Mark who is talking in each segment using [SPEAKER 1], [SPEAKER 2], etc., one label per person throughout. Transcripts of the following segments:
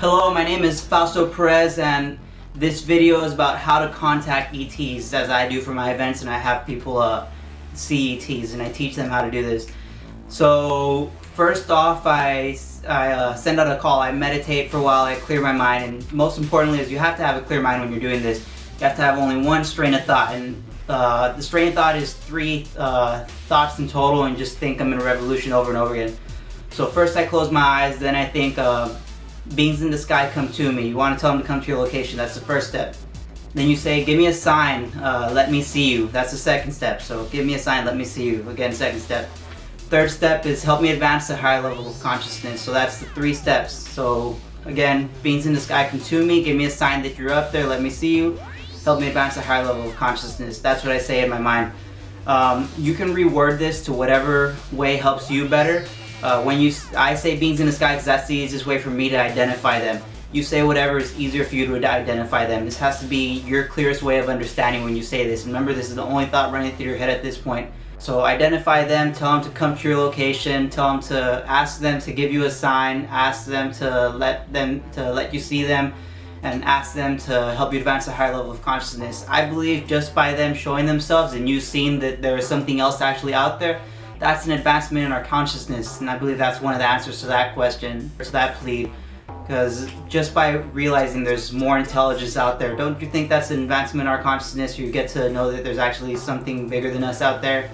[SPEAKER 1] Hello, my name is Fausto Perez, and this video is about how to contact ETs, as I do for my events, and I have people see ETs, and I teach them how to do this. So first off, I send out a call. I meditate for a while. I clear my mind, and most importantly is you have to have a clear mind when you're doing this. You have to have only one strain of thought, and the strain of thought is three thoughts in total, and just think I'm in a revolution over and over again. So first I close my eyes, then I think beings in the sky come to me. You want to tell them to come to your location. That's the first step. Then you say, give me a sign, let me see you. That's the second step. So give me a sign, let me see you. Again, second step. Third step is help me advance to a higher level of consciousness. So that's the three steps. So again, beings in the sky come to me, give me a sign that you're up there, let me see you. Help me advance to a higher level of consciousness. That's what I say in my mind. You can reword this to whatever way helps you better. I say beings in the sky because that's the easiest way for me to identify them. You say whatever is easier for you to identify them. This has to be your clearest way of understanding when you say this. Remember, this is the only thought running through your head at this point. So identify them, tell them to come to your location, tell them to ask them to give you a sign, ask them to let you see them, and ask them to help you advance to a higher level of consciousness. I believe just by them showing themselves and you seeing that there is something else actually out there, that's an advancement in our consciousness, and I believe that's one of the answers to that question, or to that plea, because just by realizing there's more intelligence out there, don't you think that's an advancement in our consciousness? You get to know that there's actually something bigger than us out there.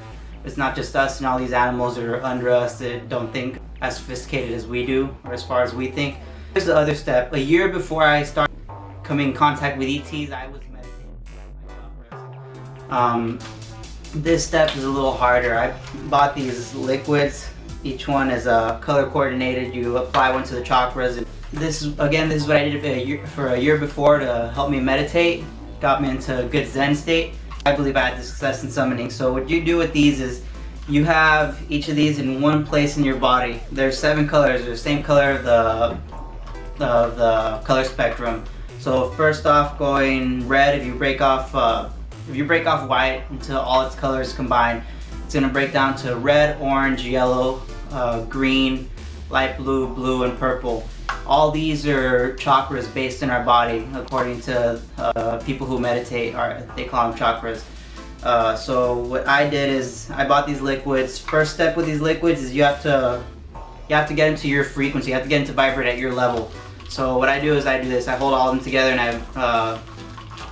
[SPEAKER 1] It's not just us and all these animals that are under us that don't think as sophisticated as we do, or as far as we think. Here's the other step. A year before I started coming in contact with ETs, I was meditating. This step is a little harder. I bought these liquids. Each one is color coordinated. You apply one to the chakras. And this is what I did for a year before to help me meditate. Got me into a good Zen state. I believe I had success in summoning. So what you do with these is you have each of these in one place in your body. There's 7 colors. They're the same color of the color spectrum. So first off, going red, if you break off white until all its colors combine, it's going to break down to red, orange, yellow, green, light blue, blue, and purple. All these are chakras based in our body, according to people who meditate, or they call them chakras. So what I did is I bought these liquids. First step with these liquids is you have to get into your frequency. You have to get into vibrate at your level. So what I do is I do this. I hold all of them together and I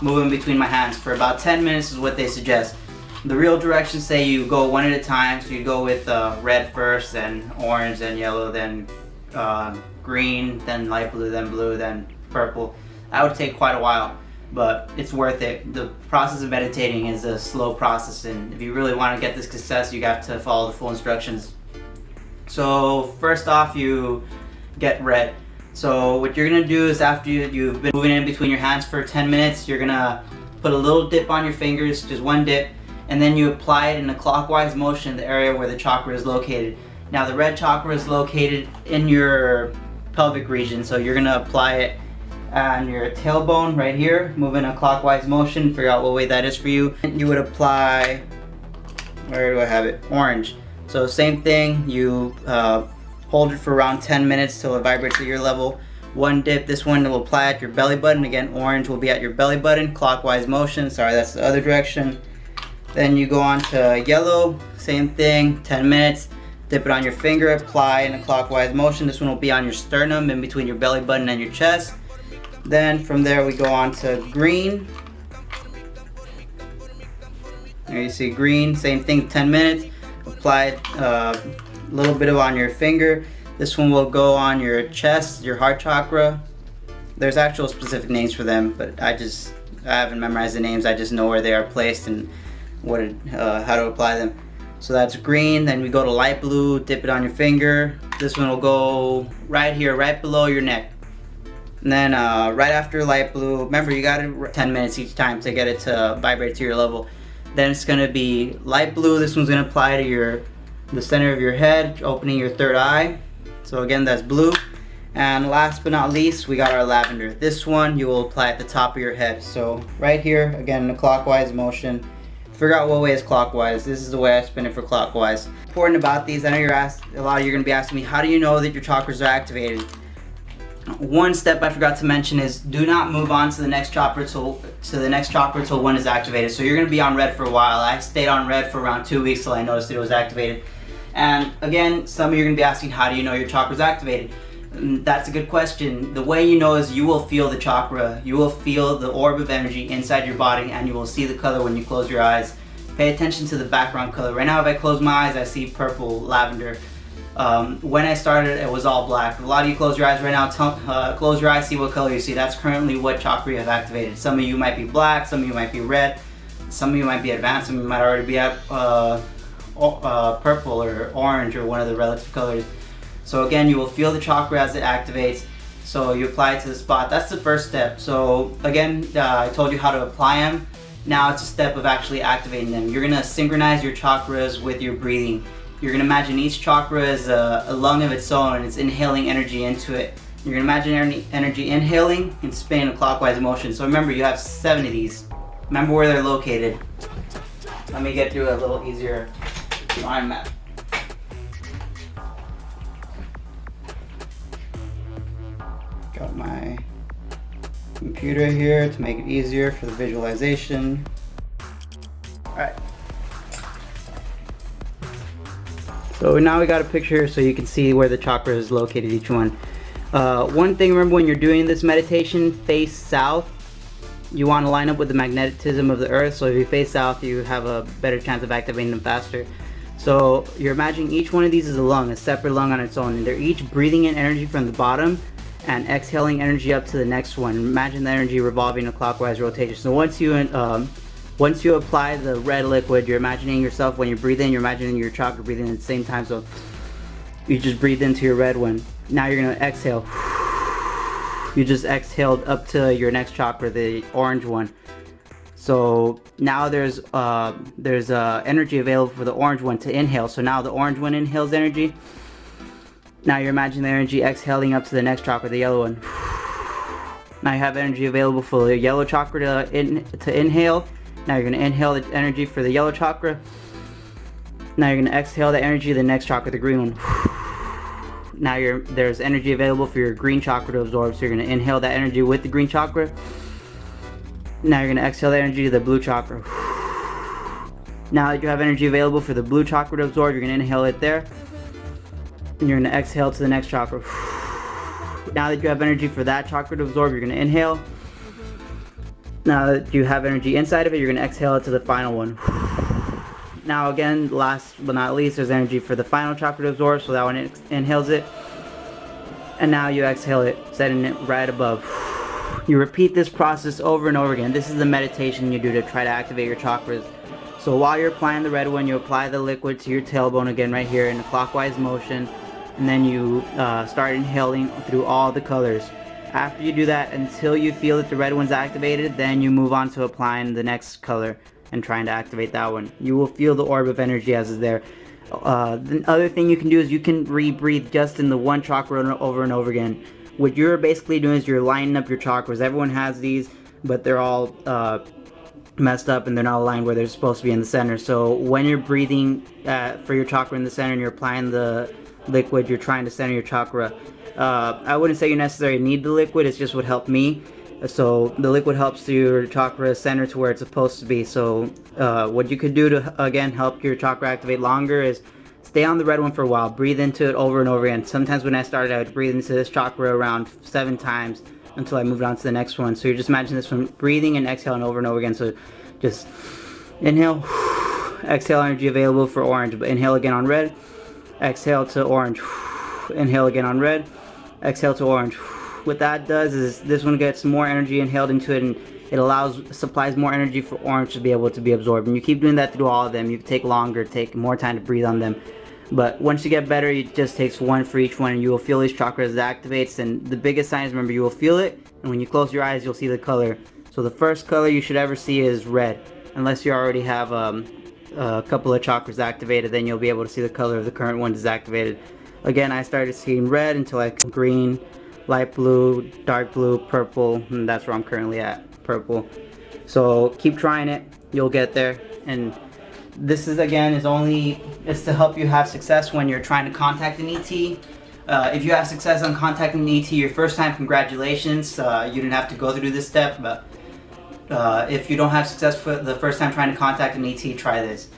[SPEAKER 1] move them between my hands for about 10 minutes is what they suggest. The real directions say you go one at a time, so you go with red first, then orange, then yellow, then green, then light blue, then purple. That would take quite a while, but it's worth it. The process of meditating is a slow process, and if you really want to get this success, you have to follow the full instructions. So first off, you get red. So what you're gonna do is after you've been moving in between your hands for 10 minutes, you're gonna put a little dip on your fingers, just one dip, and then you apply it in a clockwise motion in the area where the chakra is located. Now the red chakra is located in your pelvic region, so you're gonna apply it on your tailbone right here, move in a clockwise motion, figure out what way that is for you. You would apply, where do I have it? Orange. So same thing, you hold it for around 10 minutes till it vibrates at your level. One dip, this one will apply at your belly button. Again, orange will be at your belly button, clockwise motion. Sorry, that's the other direction. Then you go on to yellow, same thing, 10 minutes. Dip it on your finger, apply in a clockwise motion. This one will be on your sternum, in between your belly button and your chest. Then from there we go on to green. There you see green, same thing, 10 minutes. Apply it a little bit on your finger. This one will go on your chest, your heart chakra. There's actual specific names for them, but I haven't memorized the names. I just know where they are placed and how to apply them. So that's green. Then we go to light blue, dip it on your finger. This one will go right here, right below your neck. And then right after light blue, remember you got it 10 minutes each time to get it to vibrate to your level. Then it's gonna be light blue. This one's gonna apply to the center of your head, opening your third eye. So again, that's blue. And last but not least, we got our lavender. This one you will apply at the top of your head. So right here, again, in a clockwise motion. Figure out what way is clockwise. This is the way I spin it for clockwise. Important about these, I know a lot of you are going to be asking me, how do you know that your chakras are activated? one step I forgot to mention is do not move on to the next chakra till one is activated. So you're going to be on red for a while. I stayed on red for around 2 weeks till I noticed it was activated. And again, some of you are going to be asking, how do you know your chakra is activated? That's a good question. The way you know is you will feel the chakra. You will feel the orb of energy inside your body, and you will see the color when you close your eyes. Pay attention to the background color. Right now, if I close my eyes, I see purple, lavender. When I started, it was all black. A lot of you close your eyes right now. Close your eyes, see what color you see. That's currently what chakra you have activated. Some of you might be black, some of you might be red, some of you might be advanced, some of you might already be at purple or orange or one of the relative colors. So again, you will feel the chakra as it activates. So you apply it to the spot. That's the first step. So again, I told you how to apply them. Now it's a step of actually activating them. You're gonna synchronize your chakras with your breathing. You're gonna imagine each chakra is a lung of its own, and it's inhaling energy into it. You're gonna imagine energy inhaling and spinning a clockwise motion. So remember, you have 7 of these. Remember where they're located. Let me get through a little easier mind map. Got my computer here to make it easier for the visualization. Alright. So now we got a picture here so you can see where the chakra is located, each one. One thing, remember, when you're doing this meditation, face south. You want to line up with the magnetism of the earth, so if you face south, you have a better chance of activating them faster. So you're imagining each one of these is a lung, a separate lung on its own, and they're each breathing in energy from the bottom and exhaling energy up to the next one. Imagine the energy revolving in a clockwise rotation. So once you apply the red liquid, you're imagining yourself, when you breathe in, you're imagining your chakra breathing at the same time. So you just breathe into your red one. Now you're going to exhale. You just exhaled up to your next chakra, the orange one. So now there's energy available for the orange one to inhale. So now the orange one inhales energy. Now you're imagining the energy exhaling up to the next chakra, the yellow one. Now you have energy available for the yellow chakra to inhale. Now you're going to inhale the energy for the yellow chakra. Now you're going to exhale the energy of the next chakra, the green one. Now there's energy available for your green chakra to absorb, so you're going to inhale that energy with the green chakra. Now you're going to exhale the energy to the blue chakra. Now that you have energy available for the blue chakra to absorb, you're going to inhale it there. And you're going to exhale to the next chakra. Now that you have energy for that chakra to absorb, you're going to inhale. Now that you have energy inside of it, you're going to exhale it to the final one. Now again, last but not least, there's energy for the final chakra to absorb, so that one inhales it. And now you exhale it, setting it right above. You repeat this process over and over again. This is the meditation you do to try to activate your chakras. So while you're applying the red one, you apply the liquid to your tailbone again right here in a clockwise motion. And then you start inhaling through all the colors. After you do that, until you feel that the red one's activated, then you move on to applying the next color and trying to activate that one. You will feel the orb of energy as is there. The other thing you can do is you can re-breathe just in the one chakra over and over again. What you're basically doing is you're lining up your chakras. Everyone has these, but they're all messed up and they're not aligned where they're supposed to be in the center. So when you're breathing for your chakra in the center and you're applying the liquid, you're trying to center your chakra. I wouldn't say you necessarily need the liquid, it's just what helped me. So the liquid helps your chakra center to where it's supposed to be. So what you could do to, again, help your chakra activate longer is stay on the red one for a while. Breathe into it over and over again. Sometimes when I started, I would breathe into this chakra around 7 times until I moved on to the next one. So you're just imagining this from breathing and exhaling over and over again. So just inhale, exhale energy available for orange, but inhale again on red, exhale to orange, inhale again on red, exhale to orange. What that does is this one gets more energy inhaled into it, and it supplies more energy for orange to be able to be absorbed. And you keep doing that through all of them. You take longer, take more time to breathe on them. But once you get better, it just takes one for each one, and you will feel these chakras as it activates. And the biggest sign is, remember, you will feel it, and when you close your eyes, you'll see the color. So the first color you should ever see is red, unless you already have a couple of chakras activated. Then you'll be able to see the color of the current one is activated. Again, I started seeing red until I green, light blue, dark blue, purple, and that's where I'm currently at, purple. So keep trying it, you'll get there. And this is, again, it's to help you have success when you're trying to contact an ET. If you have success on contacting an ET your first time, congratulations. You didn't have to go through this step, but if you don't have success for the first time trying to contact an ET, try this.